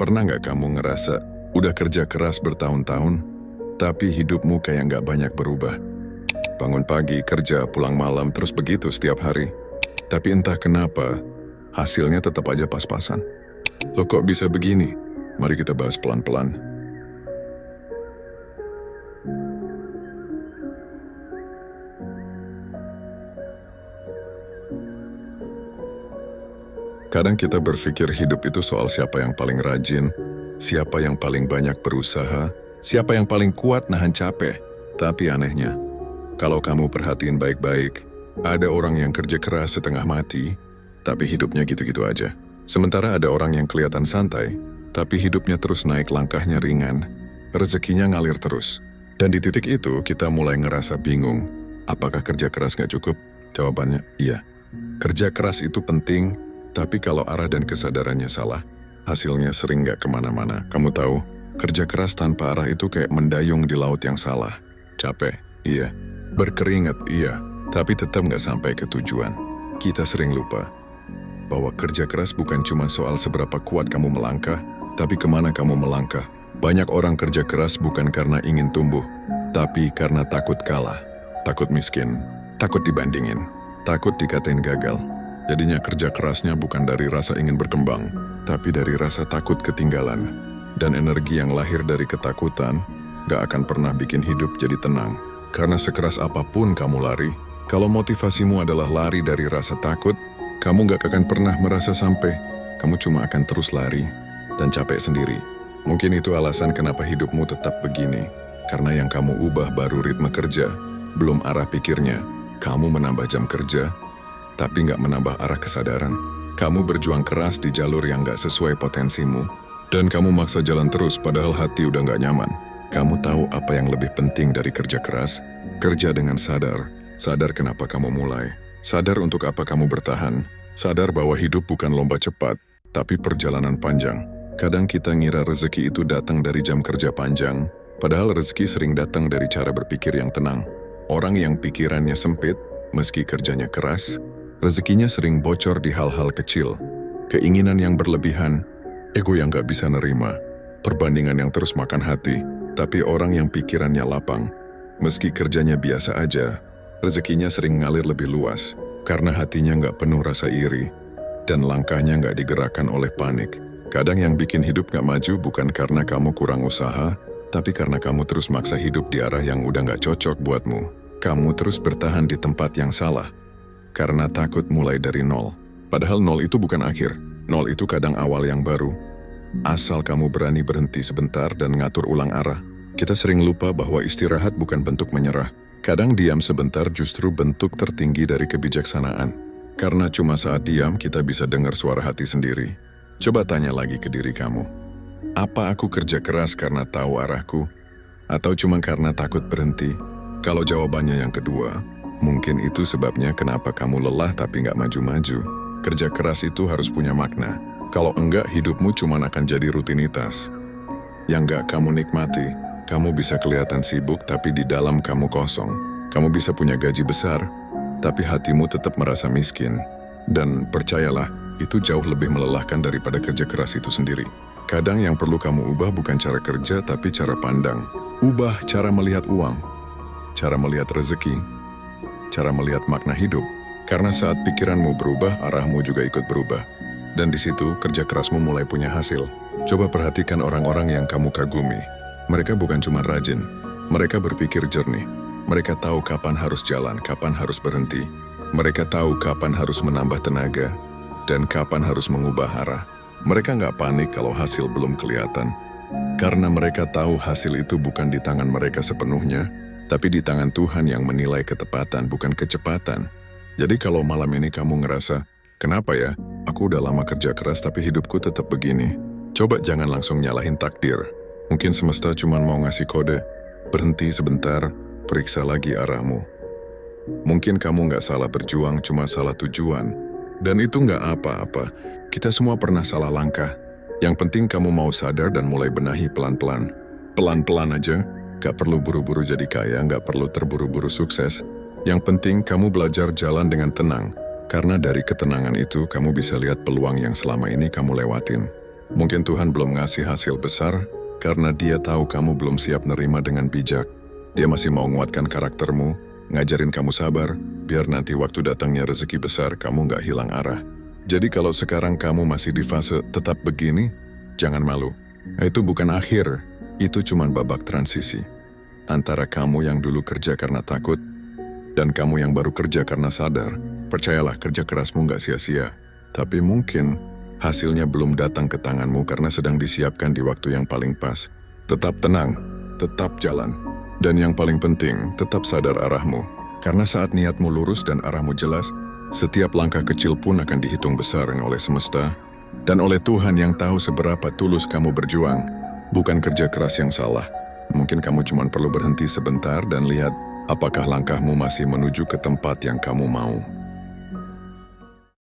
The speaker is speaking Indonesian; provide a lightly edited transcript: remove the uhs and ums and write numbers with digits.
Pernah nggak kamu ngerasa udah kerja keras bertahun-tahun, tapi hidupmu kayak nggak banyak berubah? Bangun pagi, kerja, pulang malam, terus begitu setiap hari. Tapi entah kenapa, hasilnya tetap aja pas-pasan. Loh kok bisa begini? Mari kita bahas pelan-pelan. Kadang kita berpikir hidup itu soal siapa yang paling rajin, siapa yang paling banyak berusaha, siapa yang paling kuat nahan capek. Tapi anehnya, kalau kamu perhatiin baik-baik, ada orang yang kerja keras setengah mati, tapi hidupnya gitu-gitu aja. Sementara ada orang yang kelihatan santai, tapi hidupnya terus naik, langkahnya ringan, rezekinya ngalir terus. Dan di titik itu kita mulai ngerasa bingung, apakah kerja keras gak cukup? Jawabannya, iya. Kerja keras itu penting, tapi kalau arah dan kesadarannya salah, hasilnya sering gak kemana-mana. Kamu tahu, kerja keras tanpa arah itu kayak mendayung di laut yang salah. Capek, iya. Berkeringat, iya. Tapi tetap gak sampai ke tujuan. Kita sering lupa bahwa kerja keras bukan cuma soal seberapa kuat kamu melangkah, tapi kemana kamu melangkah. Banyak orang kerja keras bukan karena ingin tumbuh, tapi karena takut kalah, takut miskin, takut dibandingin, takut dikatain gagal. Jadinya kerja kerasnya bukan dari rasa ingin berkembang, tapi dari rasa takut ketinggalan. Dan energi yang lahir dari ketakutan gak akan pernah bikin hidup jadi tenang. Karena sekeras apapun kamu lari, kalau motivasimu adalah lari dari rasa takut, kamu gak akan pernah merasa sampai. Kamu cuma akan terus lari dan capek sendiri. Mungkin itu alasan kenapa hidupmu tetap begini. Karena yang kamu ubah baru ritme kerja, belum arah pikirnya. Kamu menambah jam kerja, tapi nggak menambah arah kesadaran. Kamu berjuang keras di jalur yang nggak sesuai potensimu, dan kamu maksa jalan terus padahal hati udah nggak nyaman. Kamu tahu apa yang lebih penting dari kerja keras? Kerja dengan sadar. Sadar kenapa kamu mulai. Sadar untuk apa kamu bertahan. Sadar bahwa hidup bukan lomba cepat, tapi perjalanan panjang. Kadang kita ngira rezeki itu datang dari jam kerja panjang, padahal rezeki sering datang dari cara berpikir yang tenang. Orang yang pikirannya sempit, meski kerjanya keras, rezekinya sering bocor di hal-hal kecil, keinginan yang berlebihan, ego yang gak bisa nerima, perbandingan yang terus makan hati. Tapi orang yang pikirannya lapang, meski kerjanya biasa aja, rezekinya sering ngalir lebih luas, karena hatinya gak penuh rasa iri, dan langkahnya gak digerakkan oleh panik. Kadang yang bikin hidup gak maju bukan karena kamu kurang usaha, tapi karena kamu terus maksa hidup di arah yang udah gak cocok buatmu. Kamu terus bertahan di tempat yang salah, karena takut mulai dari nol. Padahal nol itu bukan akhir. Nol itu kadang awal yang baru. Asal kamu berani berhenti sebentar dan ngatur ulang arah. Kita sering lupa bahwa istirahat bukan bentuk menyerah. Kadang diam sebentar justru bentuk tertinggi dari kebijaksanaan. Karena cuma saat diam kita bisa dengar suara hati sendiri. Coba tanya lagi ke diri kamu. Apa aku kerja keras karena tahu arahku? Atau cuma karena takut berhenti? Kalau jawabannya yang kedua, mungkin itu sebabnya kenapa kamu lelah tapi nggak maju-maju. Kerja keras itu harus punya makna. Kalau enggak, hidupmu cuma akan jadi rutinitas yang nggak kamu nikmati. Kamu bisa kelihatan sibuk tapi di dalam kamu kosong. Kamu bisa punya gaji besar, tapi hatimu tetap merasa miskin. Dan percayalah, itu jauh lebih melelahkan daripada kerja keras itu sendiri. Kadang yang perlu kamu ubah bukan cara kerja tapi cara pandang. Ubah cara melihat uang, cara melihat rezeki, cara melihat makna hidup. Karena saat pikiranmu berubah, arahmu juga ikut berubah. Dan di situ kerja kerasmu mulai punya hasil. Coba perhatikan orang-orang yang kamu kagumi. Mereka bukan cuma rajin, mereka berpikir jernih. Mereka tahu kapan harus jalan, kapan harus berhenti. Mereka tahu kapan harus menambah tenaga, dan kapan harus mengubah arah. Mereka nggak panik kalau hasil belum kelihatan. Karena mereka tahu hasil itu bukan di tangan mereka sepenuhnya, tapi di tangan Tuhan yang menilai ketepatan, bukan kecepatan. Jadi kalau malam ini kamu ngerasa, kenapa ya, aku udah lama kerja keras tapi hidupku tetap begini. Coba jangan langsung nyalahin takdir. Mungkin semesta cuma mau ngasih kode, berhenti sebentar, periksa lagi arahmu. Mungkin kamu nggak salah berjuang, cuma salah tujuan. Dan itu nggak apa-apa, kita semua pernah salah langkah. Yang penting kamu mau sadar dan mulai benahi pelan-pelan. Pelan-pelan aja, gak perlu buru-buru jadi kaya, gak perlu terburu-buru sukses. Yang penting kamu belajar jalan dengan tenang, karena dari ketenangan itu kamu bisa lihat peluang yang selama ini kamu lewatin. Mungkin Tuhan belum ngasih hasil besar karena Dia tahu kamu belum siap nerima dengan bijak. Dia masih mau nguatkan karaktermu, ngajarin kamu sabar, biar nanti waktu datangnya rezeki besar kamu nggak hilang arah. Jadi kalau sekarang kamu masih di fase tetap begini, jangan malu. Itu bukan akhir, itu cuma babak transisi. Antara kamu yang dulu kerja karena takut, dan kamu yang baru kerja karena sadar. Percayalah, kerja kerasmu nggak sia-sia. Tapi mungkin hasilnya belum datang ke tanganmu karena sedang disiapkan di waktu yang paling pas. Tetap tenang, tetap jalan. Dan yang paling penting, tetap sadar arahmu. Karena saat niatmu lurus dan arahmu jelas, setiap langkah kecil pun akan dihitung besar oleh semesta dan oleh Tuhan yang tahu seberapa tulus kamu berjuang. Bukan kerja keras yang salah. Mungkin kamu cuma perlu berhenti sebentar dan lihat apakah langkahmu masih menuju ke tempat yang kamu mau.